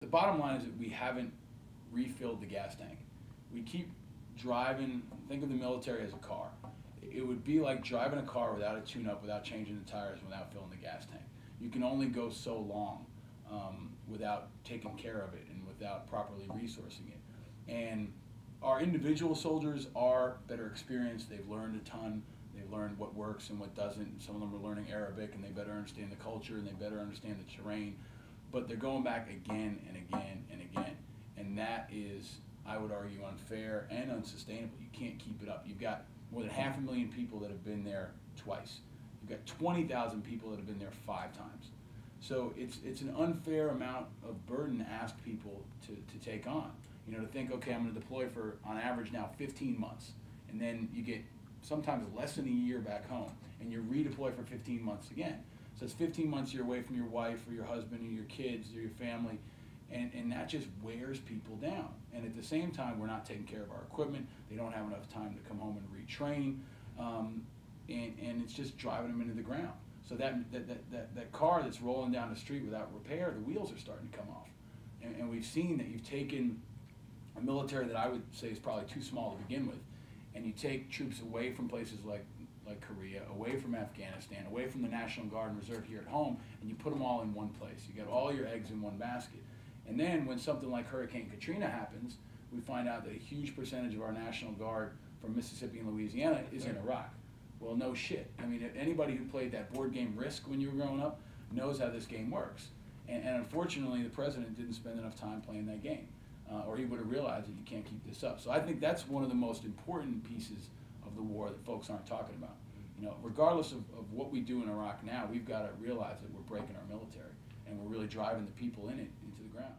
bottom line is that we haven't refilled the gas tank. We keep driving. Think of the military as a car. It would be like driving a car without a tune-up, without changing the tires, without filling the gas tank. You can only go so long without taking care of it and without properly resourcing it. And our individual soldiers are better experienced. They've learned a ton. They've learned what works and what doesn't. Some of them are learning Arabic, and they better understand the culture, and they better understand the terrain. But they're going back again and again and again. And that is, I would argue, unfair and unsustainable. You can't keep it up. You've got more than 500,000 people that have been there twice. You've got 20,000 people that have been there 5 times. So it's an unfair amount of burden to ask people to take on. You know, to think, okay, I'm going to deploy for, on average now, 15 months. And then you get sometimes less than a year back home, and you redeploy for 15 months again. So it's 15 months you're away from your wife or your husband or your kids or your family, and that just wears people down. And at the same time, we're not taking care of our equipment. They don't have enough time to come home and retrain, and it's just driving them into the ground. So that car that's rolling down the street without repair, the wheels are starting to come off. And we've seen that you've taken a military that I would say is probably too small to begin with, and you take troops away from places like Korea, away from Afghanistan, away from the National Guard and Reserve here at home, and you put them all in one place. You get all your eggs in one basket. And then when something like Hurricane Katrina happens, we find out that a huge percentage of our National Guard from Mississippi and Louisiana is in Iraq. Well, no shit. I mean, anybody who played that board game Risk when you were growing up knows how this game works. And unfortunately, the president didn't spend enough time playing that game, or he would have realized that you can't keep this up. So I think that's one of the most important pieces of the war that folks aren't talking about. You know, regardless of what we do in Iraq now, we've got to realize that we're breaking our military, and we're really driving the people in it into the ground.